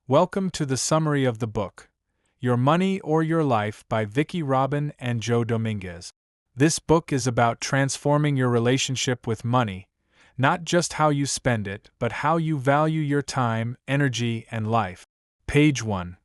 Welcome to the summary of the book, Your Money or Your Life by Vicki and Joe Dominguez. This book is about transforming your relationship with money, not just how you spend it, but how you value your time, energy, and life. Page 1.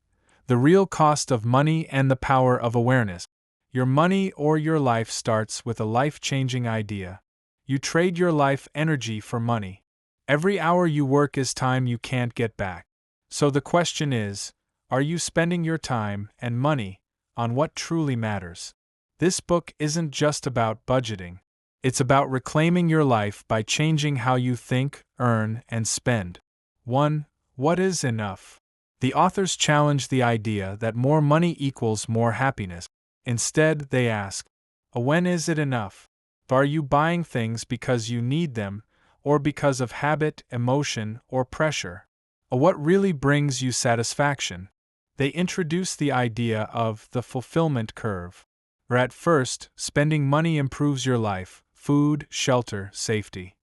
The Real Cost of Money and the Power of Awareness. Your money or your life starts with a life-changing idea. You trade your life energy for money. Every hour you work is time you can't get back. So the question is, are you spending your time and money on what truly matters? This book isn't just about budgeting. It's about reclaiming your life by changing how you think, earn, and spend. 1. What is enough? The authors challenge the idea that more money equals more happiness. Instead, they ask, when is it enough? Are you buying things because you need them, or because of habit, emotion, or pressure? What really brings you satisfaction? They introduce the idea of the fulfillment curve. At first, spending money improves your life, food, shelter, safety.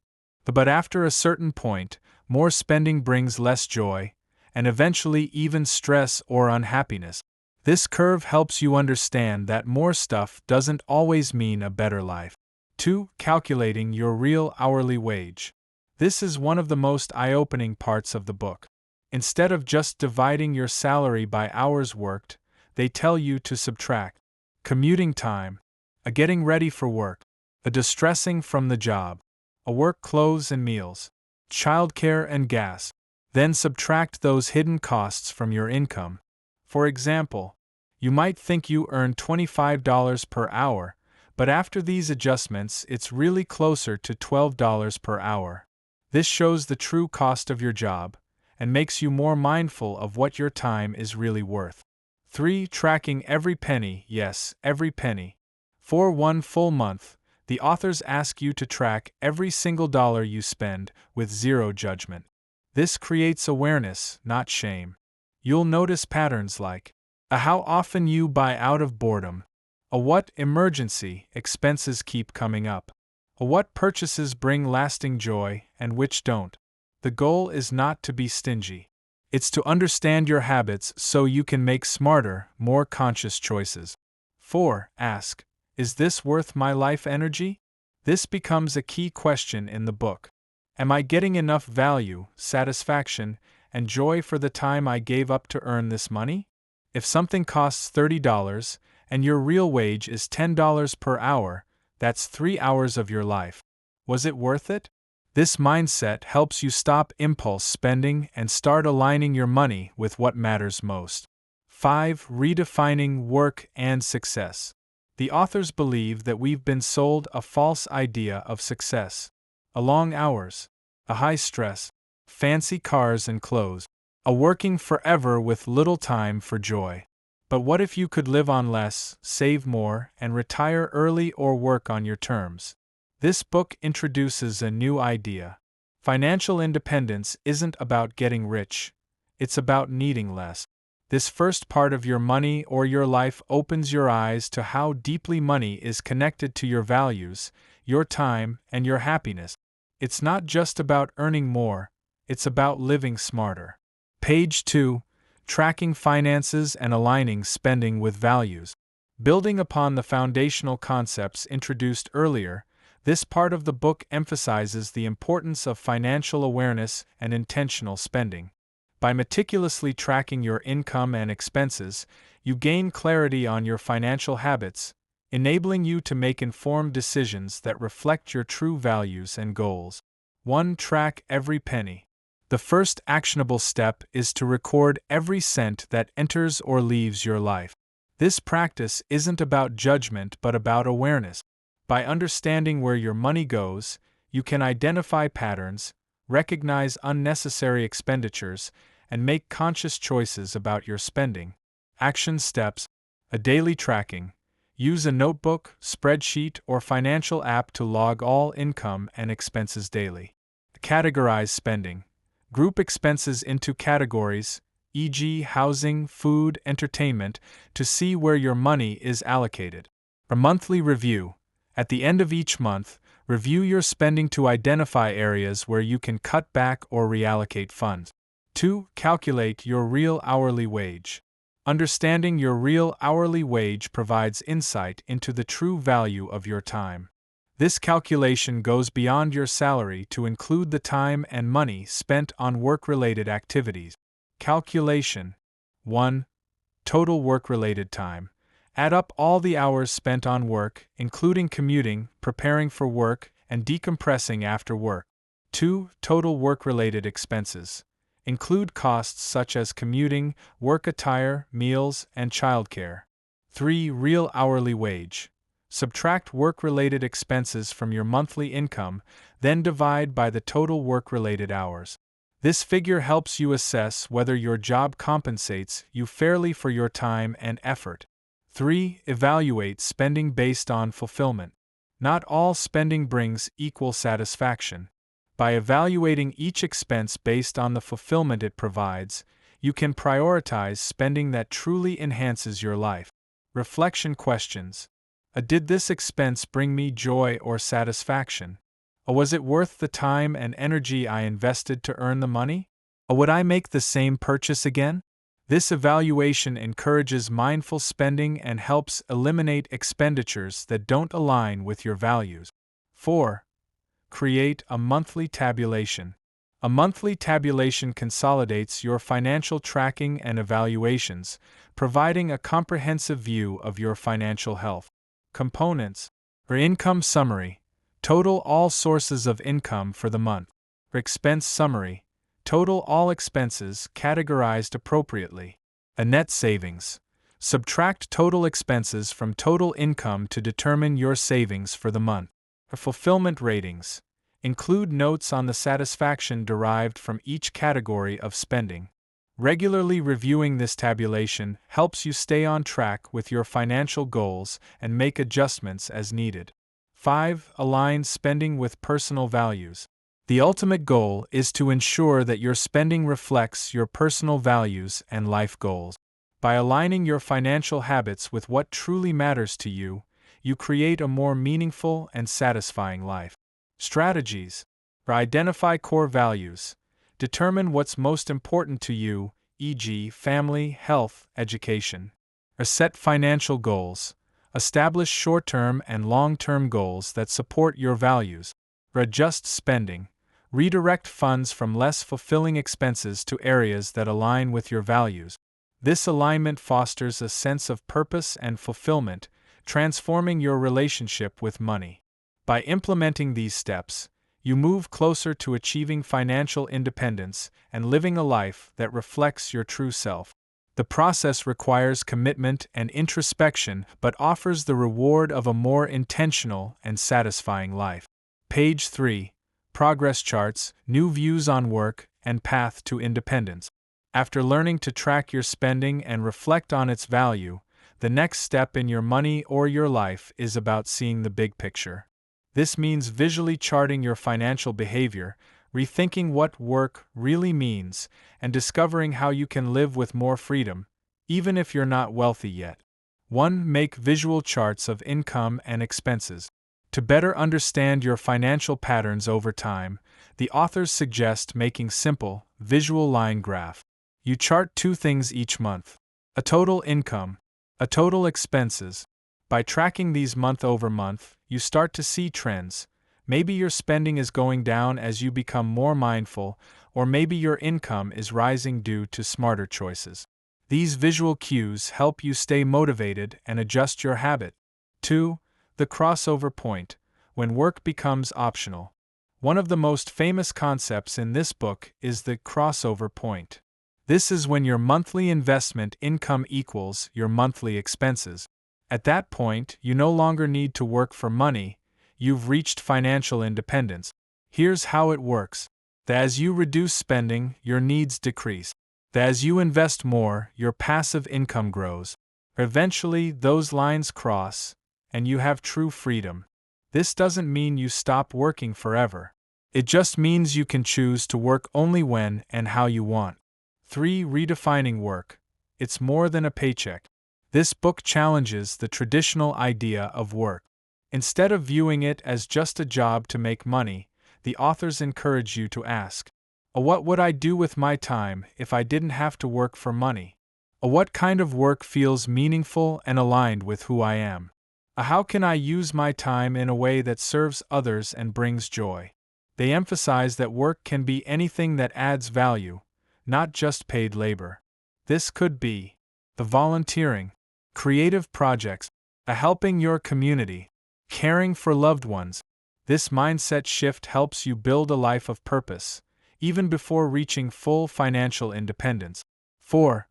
But after a certain point, more spending brings less joy, and eventually even stress or unhappiness. This curve helps you understand that more stuff doesn't always mean a better life. 2. Calculating your real hourly wage. This is one of the most eye-opening parts of the book. Instead of just dividing your salary by hours worked, they tell you to subtract commuting time, a getting ready for work, a distressing from the job, a work clothes and meals, childcare and gas. Then subtract those hidden costs from your income. For example, you might think you earn $25 per hour, but after these adjustments it's really closer to $12 per hour. This shows the true cost of your job, and makes you more mindful of what your time is really worth. 3. Tracking every penny, yes, every penny. For one full month, the authors ask you to track every single dollar you spend, with zero judgment. This creates awareness, not shame. You'll notice patterns like how often you buy out of boredom, what emergency expenses keep coming up, what purchases bring lasting joy and which don't. The goal is not to be stingy. It's to understand your habits so you can make smarter, more conscious choices. 4. Ask, is this worth my life energy? This becomes a key question in the book. Am I getting enough value, satisfaction, and joy for the time I gave up to earn this money? If something costs $30 and your real wage is $10 per hour, that's 3 hours of your life. Was it worth it? This mindset helps you stop impulse spending and start aligning your money with what matters most. 5. Redefining work and success. The authors believe that we've been sold a false idea of success. Long hours, a high stress, fancy cars and clothes, a working forever with little time for joy. But what if you could live on less, save more, and retire early or work on your terms? This book introduces a new idea. Financial independence isn't about getting rich, it's about needing less. This first part of Your Money or Your Life opens your eyes to how deeply money is connected to your values, your time, and your happiness. It's not just about earning more, it's about living smarter. Page 2. Tracking finances and aligning spending with values. Building upon the foundational concepts introduced earlier, this part of the book emphasizes the importance of financial awareness and intentional spending. By meticulously tracking your income and expenses, you gain clarity on your financial habits, enabling you to make informed decisions that reflect your true values and goals. 1. Track every penny. The first actionable step is to record every cent that enters or leaves your life. This practice isn't about judgment but about awareness. By understanding where your money goes, you can identify patterns, recognize unnecessary expenditures, and make conscious choices about your spending. Action steps: a daily tracking. Use a notebook, spreadsheet, or financial app to log all income and expenses daily. Categorize spending. Group expenses into categories, e.g., housing, food, entertainment, to see where your money is allocated. A monthly review. At the end of each month, review your spending to identify areas where you can cut back or reallocate funds. 2. Calculate your real hourly wage. Understanding your real hourly wage provides insight into the true value of your time. This calculation goes beyond your salary to include the time and money spent on work-related activities. Calculation 1. Total work-related time. Add up all the hours spent on work, including commuting, preparing for work, and decompressing after work. 2. Total work-related expenses. Include costs such as commuting, work attire, meals, and childcare. 3. Real hourly wage. Subtract work-related expenses from your monthly income, then divide by the total work-related hours. This figure helps you assess whether your job compensates you fairly for your time and effort. 3. Evaluate spending based on fulfillment. Not all spending brings equal satisfaction. By evaluating each expense based on the fulfillment it provides, you can prioritize spending that truly enhances your life. Reflection questions. Did this expense bring me joy or satisfaction? Was it worth the time and energy I invested to earn the money? Would I make the same purchase again? This evaluation encourages mindful spending and helps eliminate expenditures that don't align with your values. 4. Create a monthly tabulation. A monthly tabulation consolidates your financial tracking and evaluations, providing a comprehensive view of your financial health. Components. Income summary. Total all sources of income for the month. Expense summary. Total all expenses categorized appropriately. A net savings. Subtract total expenses from total income to determine your savings for the month. Fulfillment ratings. Include notes on the satisfaction derived from each category of spending. Regularly reviewing this tabulation helps you stay on track with your financial goals and make adjustments as needed. 5. Align spending with personal values. The ultimate goal is to ensure that your spending reflects your personal values and life goals. By aligning your financial habits with what truly matters to you, you create a more meaningful and satisfying life. Strategies. Identify core values. Determine what's most important to you, e.g., family, health, education. Set financial goals. Establish short-term and long-term goals that support your values. Adjust spending. Redirect funds from less fulfilling expenses to areas that align with your values. This alignment fosters a sense of purpose and fulfillment, transforming your relationship with money. By implementing these steps, you move closer to achieving financial independence and living a life that reflects your true self. The process requires commitment and introspection but offers the reward of a more intentional and satisfying life. Page 3. Progress charts, new views on work, and path to independence. After learning to track your spending and reflect on its value, the next step in your money or your life is about seeing the big picture. This means visually charting your financial behavior, rethinking what work really means, and discovering how you can live with more freedom, even if you're not wealthy yet. 1. Make visual charts of income and expenses. To better understand your financial patterns over time, the authors suggest making simple, visual line graph. You chart two things each month: a total income, a total expenses. By tracking these month over month, you start to see trends. Maybe your spending is going down as you become more mindful, or maybe your income is rising due to smarter choices. These visual cues help you stay motivated and adjust your habit. 2. The crossover point, when work becomes optional. One of the most famous concepts in this book is the crossover point. This is when your monthly investment income equals your monthly expenses. At that point, you no longer need to work for money. You've reached financial independence. Here's how it works. As you reduce spending, your needs decrease. As you invest more, your passive income grows. Eventually, those lines cross, and you have true freedom. This doesn't mean you stop working forever. It just means you can choose to work only when and how you want. 3. Redefining work. It's more than a paycheck. This book challenges the traditional idea of work. Instead of viewing it as just a job to make money, the authors encourage you to ask, What would I do with my time if I didn't have to work for money? What kind of work feels meaningful and aligned with who I am? How can I use my time in a way that serves others and brings joy? They emphasize that work can be anything that adds value, not just paid labor. This could be the volunteering, creative projects, helping your community, caring for loved ones. This mindset shift helps you build a life of purpose, even before reaching full financial independence. 4.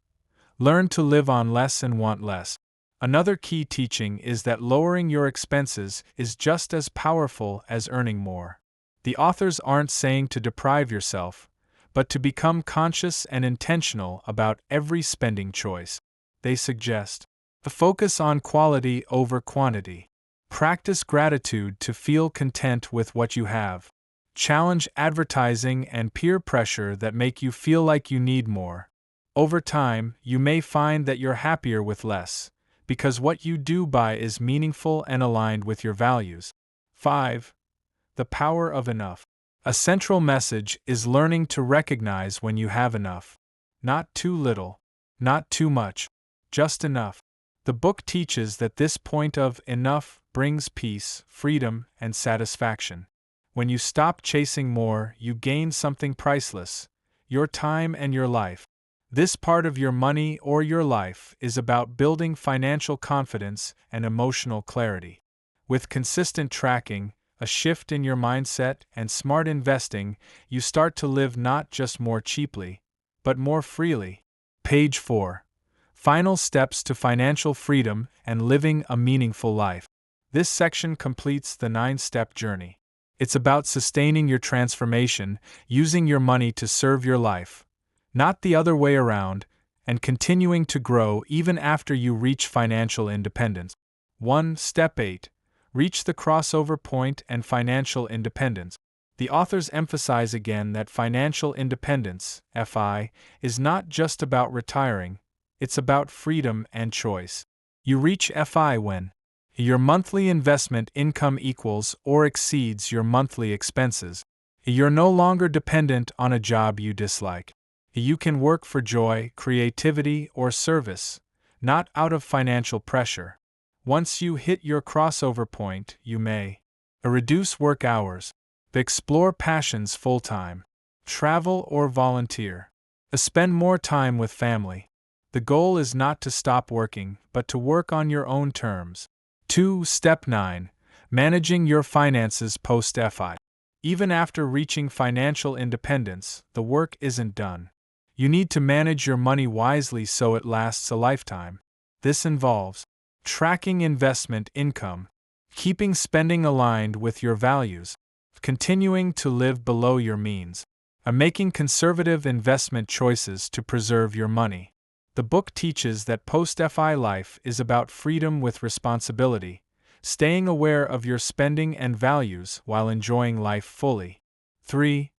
Learn to live on less and want less. Another key teaching is that lowering your expenses is just as powerful as earning more. The authors aren't saying to deprive yourself, but to become conscious and intentional about every spending choice. They suggest the focus on quality over quantity. Practice gratitude to feel content with what you have. Challenge advertising and peer pressure that make you feel like you need more. Over time, you may find that you're happier with less, because what you do buy is meaningful and aligned with your values. 5. The power of enough. A central message is learning to recognize when you have enough. Not too little, not too much, just enough. The book teaches that this point of enough brings peace, freedom, and satisfaction. When you stop chasing more, you gain something priceless: your time and your life. This part of your money or your life is about building financial confidence and emotional clarity. With consistent tracking, a shift in your mindset, and smart investing, you start to live not just more cheaply, but more freely. Page 4. Final steps to financial freedom and living a meaningful life. This section completes the 9-step journey. It's about sustaining your transformation, using your money to serve your life, not the other way around, and continuing to grow even after you reach financial independence. 1. Step 8. Reach the crossover point and financial independence. The authors emphasize again that financial independence, FI, is not just about retiring, it's about freedom and choice. You reach FI when your monthly investment income equals or exceeds your monthly expenses. You're no longer dependent on a job you dislike. You can work for joy, creativity, or service, not out of financial pressure. Once you hit your crossover point, you may reduce work hours, explore passions full-time, travel or volunteer, spend more time with family. The goal is not to stop working, but to work on your own terms. 2. Step 9. Managing your finances post-FI. Even after reaching financial independence, the work isn't done. You need to manage your money wisely so it lasts a lifetime. This involves tracking investment income, keeping spending aligned with your values, continuing to live below your means, and making conservative investment choices to preserve your money. The book teaches that post-FI life is about freedom with responsibility, staying aware of your spending and values while enjoying life fully. 3.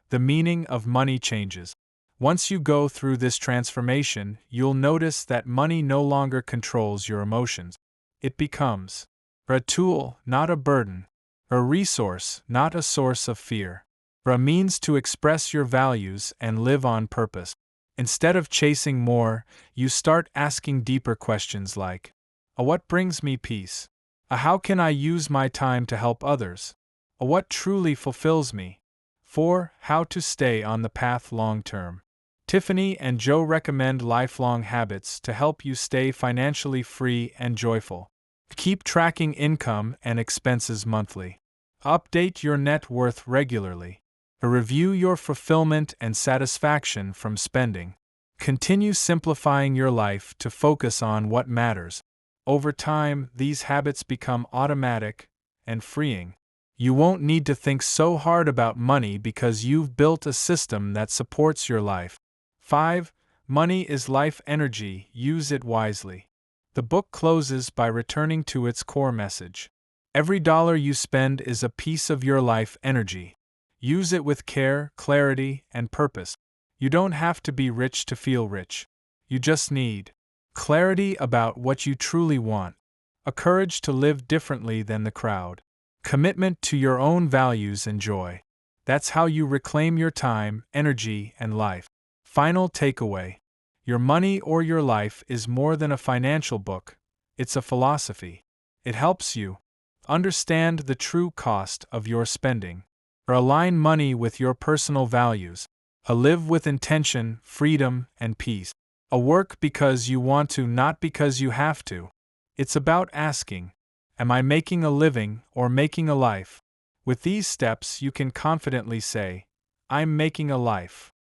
The meaning of money changes. Once you go through this transformation, you'll notice that money no longer controls your emotions. It becomes a tool, not a burden, a resource, not a source of fear, a means to express your values and live on purpose. Instead of chasing more, you start asking deeper questions like, what brings me peace? How can I use my time to help others? What truly fulfills me? 4. How to stay on the path long term. Tiffany and Joe recommend lifelong habits to help you stay financially free and joyful. Keep tracking income and expenses monthly. Update your net worth regularly. Review your fulfillment and satisfaction from spending. Continue simplifying your life to focus on what matters. Over time, these habits become automatic and freeing. You won't need to think so hard about money because you've built a system that supports your life. 5. Money is life energy, use it wisely. The book closes by returning to its core message. Every dollar you spend is a piece of your life energy. Use it with care, clarity, and purpose. You don't have to be rich to feel rich. You just need clarity about what you truly want, a courage to live differently than the crowd, commitment to your own values and joy. That's how you reclaim your time, energy, and life. Final takeaway: Your Money or Your Life is more than a financial book, it's a philosophy. It helps you understand the true cost of your spending, or align money with your personal values, live with intention, freedom, and peace. A work because you want to, not because you have to. It's about asking, am I making a living or making a life? With these steps, you can confidently say, I'm making a life.